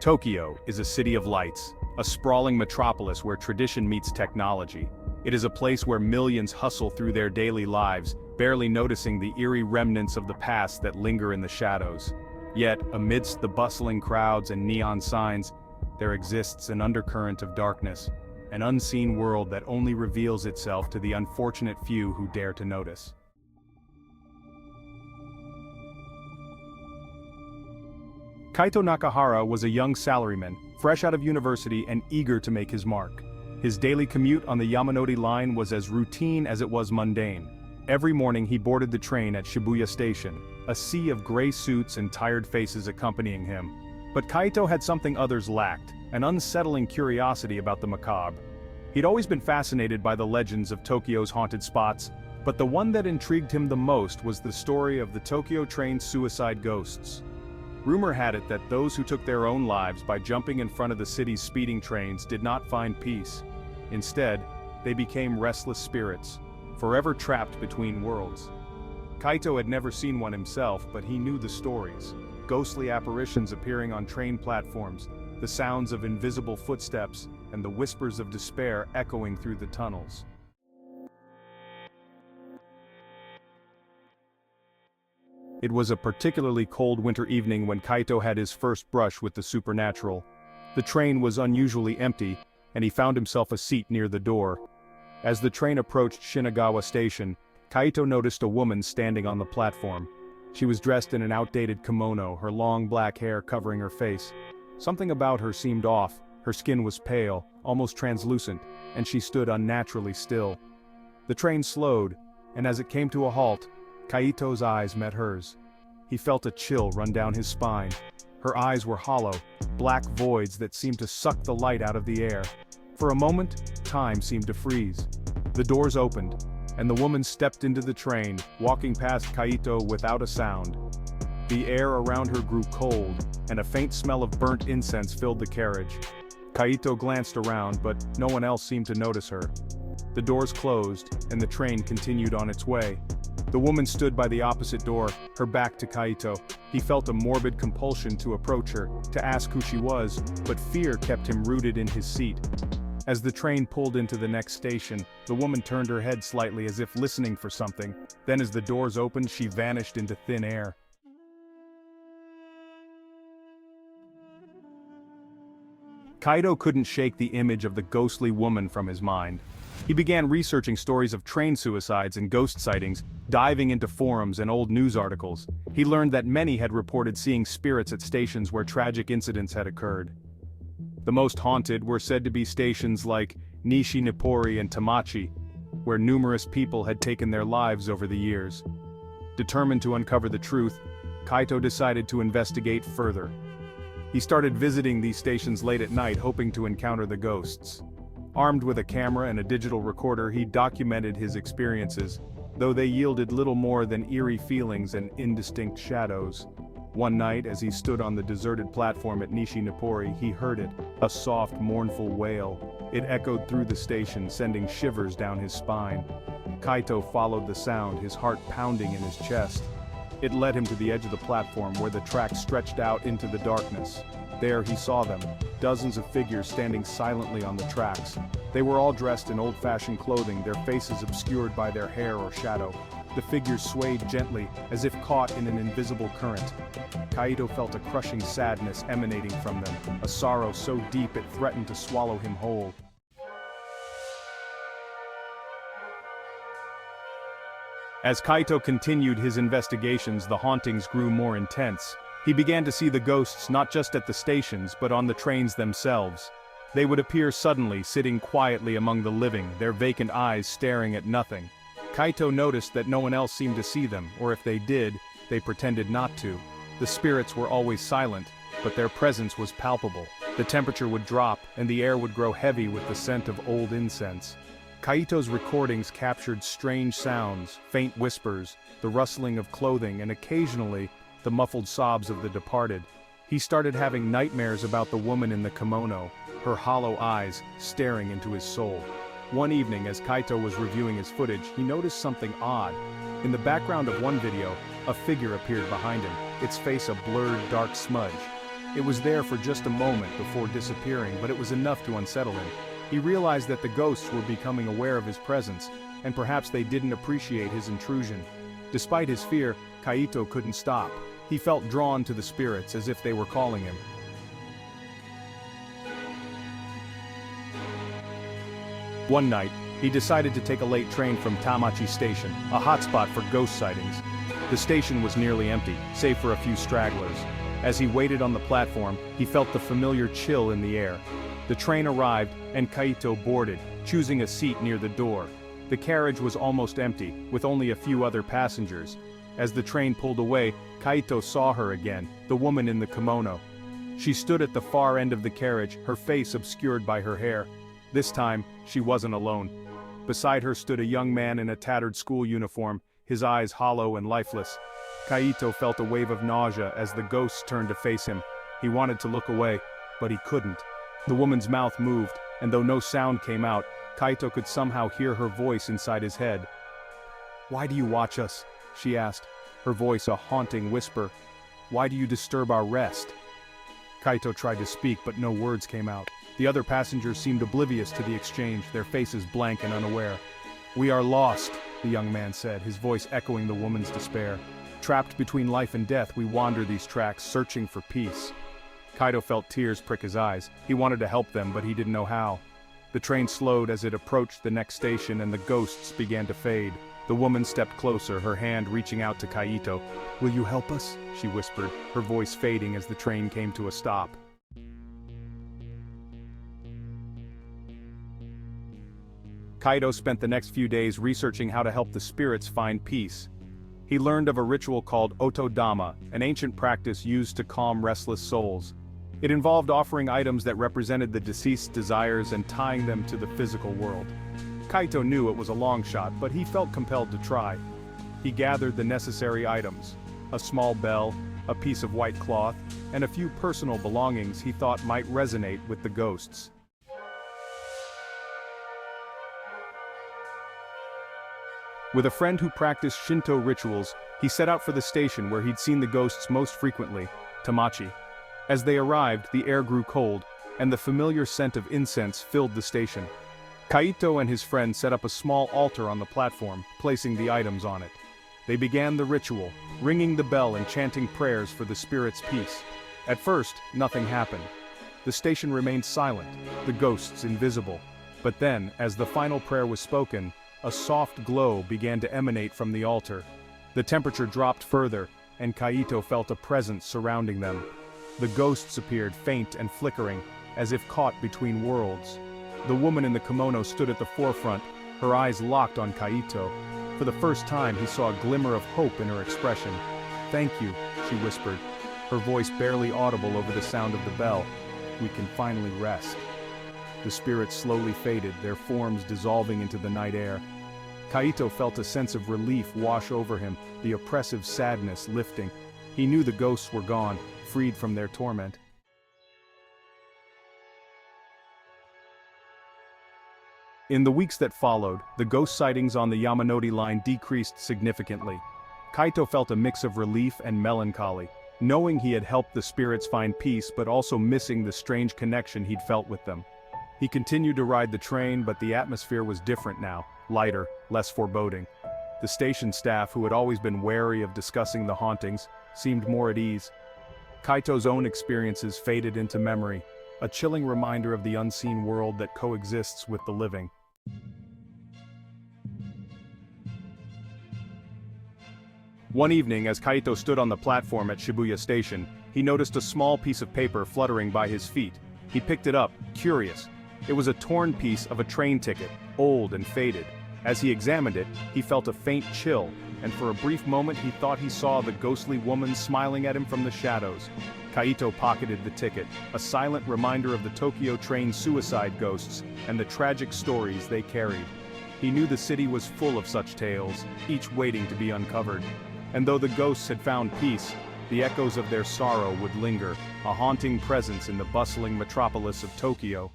Tokyo is a city of lights, a sprawling metropolis where tradition meets technology. It is a place where millions hustle through their daily lives, barely noticing the eerie remnants of the past that linger in the shadows. Yet, amidst the bustling crowds and neon signs, there exists an undercurrent of darkness, an unseen world that only reveals itself to the unfortunate few who dare to notice. Kaito Nakahara was a young salaryman, fresh out of university and eager to make his mark. His daily commute on the Yamanote Line was as routine as it was mundane. Every morning he boarded the train at Shibuya Station, a sea of gray suits and tired faces accompanying him. But Kaito had something others lacked, an unsettling curiosity about the macabre. He'd always been fascinated by the legends of Tokyo's haunted spots, but the one that intrigued him the most was the story of the Tokyo train suicide ghosts. Rumor had it that those who took their own lives by jumping in front of the city's speeding trains did not find peace. Instead, they became restless spirits, forever trapped between worlds. Kaito had never seen one himself, but he knew the stories. Ghostly apparitions appearing on train platforms, the sounds of invisible footsteps, and the whispers of despair echoing through the tunnels. It was a particularly cold winter evening when Kaito had his first brush with the supernatural. The train was unusually empty, and he found himself a seat near the door. As the train approached Shibuya Station, Kaito noticed a woman standing on the platform. She was dressed in an outdated kimono, her long black hair covering her face. Something about her seemed off, her skin was pale, almost translucent, and she stood unnaturally still. The train slowed, and as it came to a halt, Kaito's eyes met hers. He felt a chill run down his spine. Her eyes were hollow, black voids that seemed to suck the light out of the air. For a moment, time seemed to freeze. The doors opened, and the woman stepped into the train, walking past Kaito without a sound. The air around her grew cold, and a faint smell of burnt incense filled the carriage. Kaito glanced around, but no one else seemed to notice her. The doors closed, and the train continued on its way. The woman stood by the opposite door, her back to Kaito. He felt a morbid compulsion to approach her, to ask who she was, but fear kept him rooted in his seat. As the train pulled into the next station, the woman turned her head slightly as if listening for something. Then as the doors opened, she vanished into thin air. Kaito couldn't shake the image of the ghostly woman from his mind. He began researching stories of train suicides and ghost sightings, diving into forums and old news articles. He learned that many had reported seeing spirits at stations where tragic incidents had occurred. The most haunted were said to be stations like Nishi-Nippori and Tamachi, where numerous people had taken their lives over the years. Determined to uncover the truth, Kaito decided to investigate further. He started visiting these stations late at night, hoping to encounter the ghosts. Armed with a camera and a digital recorder, he documented his experiences, though they yielded little more than eerie feelings and indistinct shadows. One night, as he stood on the deserted platform at Nishi-Nippori, he heard it, a soft, mournful wail. It echoed through the station, sending shivers down his spine. Kaito followed the sound, his heart pounding in his chest. It led him to the edge of the platform where the tracks stretched out into the darkness. There he saw them, dozens of figures standing silently on the tracks. They were all dressed in old-fashioned clothing, their faces obscured by their hair or shadow. The figures swayed gently, as if caught in an invisible current. Kaito felt a crushing sadness emanating from them, a sorrow so deep it threatened to swallow him whole. As Kaito continued his investigations, the hauntings grew more intense. He began to see the ghosts not just at the stations, but on the trains themselves. They would appear suddenly, sitting quietly among the living, their vacant eyes staring at nothing. Kaito noticed that no one else seemed to see them, or if they did, they pretended not to. The spirits were always silent, but their presence was palpable. The temperature would drop, and the air would grow heavy with the scent of old incense. Kaito's recordings captured strange sounds, faint whispers, the rustling of clothing, and occasionally, the muffled sobs of the departed. He started having nightmares about the woman in the kimono, her hollow eyes staring into his soul. One evening, as Kaito was reviewing his footage, he noticed something odd. In the background of one video, a figure appeared behind him, its face a blurred, dark smudge. It was there for just a moment before disappearing, but it was enough to unsettle him. He realized that the ghosts were becoming aware of his presence, and perhaps they didn't appreciate his intrusion. Despite his fear, Kaito couldn't stop. He felt drawn to the spirits as if they were calling him. One night, he decided to take a late train from Tamachi Station, a hotspot for ghost sightings. The station was nearly empty, save for a few stragglers. As he waited on the platform, he felt the familiar chill in the air. The train arrived, and Kaito boarded, choosing a seat near the door. The carriage was almost empty, with only a few other passengers. As the train pulled away, Kaito saw her again, the woman in the kimono. She stood at the far end of the carriage, her face obscured by her hair. This time, she wasn't alone. Beside her stood a young man in a tattered school uniform, his eyes hollow and lifeless. Kaito felt a wave of nausea as the ghosts turned to face him. He wanted to look away, but he couldn't. The woman's mouth moved, and though no sound came out, Kaito could somehow hear her voice inside his head. "Why do you watch us?" she asked, her voice a haunting whisper. "Why do you disturb our rest?" Kaito tried to speak, but no words came out. The other passengers seemed oblivious to the exchange, their faces blank and unaware. "We are lost," the young man said, his voice echoing the woman's despair. "Trapped between life and death, we wander these tracks, searching for peace." Kaito felt tears prick his eyes. He wanted to help them, but he didn't know how. The train slowed as it approached the next station, and the ghosts began to fade. The woman stepped closer, her hand reaching out to Kaito. "Will you help us?" she whispered, her voice fading as the train came to a stop. Kaito spent the next few days researching how to help the spirits find peace. He learned of a ritual called otodama, an ancient practice used to calm restless souls. It involved offering items that represented the deceased's desires and tying them to the physical world. Kaito knew it was a long shot, but he felt compelled to try. He gathered the necessary items: a small bell, a piece of white cloth, and a few personal belongings he thought might resonate with the ghosts. With a friend who practiced Shinto rituals, he set out for the station where he'd seen the ghosts most frequently, Tamachi. As they arrived, the air grew cold, and the familiar scent of incense filled the station. Kaito and his friend set up a small altar on the platform, placing the items on it. They began the ritual, ringing the bell and chanting prayers for the spirit's peace. At first, nothing happened. The station remained silent, the ghosts invisible. But then, as the final prayer was spoken, a soft glow began to emanate from the altar. The temperature dropped further, and Kaito felt a presence surrounding them. The ghosts appeared faint and flickering, as if caught between worlds. The woman in the kimono stood at the forefront, her eyes locked on Kaito. For the first time, he saw a glimmer of hope in her expression. "Thank you," she whispered, her voice barely audible over the sound of the bell. "We can finally rest." The spirits slowly faded, their forms dissolving into the night air. Kaito felt a sense of relief wash over him, the oppressive sadness lifting. He knew the ghosts were gone, freed from their torment. In the weeks that followed, the ghost sightings on the Yamanote Line decreased significantly. Kaito felt a mix of relief and melancholy, knowing he had helped the spirits find peace but also missing the strange connection he'd felt with them. He continued to ride the train, but the atmosphere was different now, lighter, less foreboding. The station staff, who had always been wary of discussing the hauntings, seemed more at ease. Kaito's own experiences faded into memory, a chilling reminder of the unseen world that coexists with the living. One evening, as Kaito stood on the platform at Shibuya Station, he noticed a small piece of paper fluttering by his feet. He picked it up, curious. It was a torn piece of a train ticket, old and faded. As he examined it, he felt a faint chill, and for a brief moment he thought he saw the ghostly woman smiling at him from the shadows. Kaito pocketed the ticket, a silent reminder of the Tokyo train suicide ghosts and the tragic stories they carried. He knew the city was full of such tales, each waiting to be uncovered. And though the ghosts had found peace, the echoes of their sorrow would linger, a haunting presence in the bustling metropolis of Tokyo.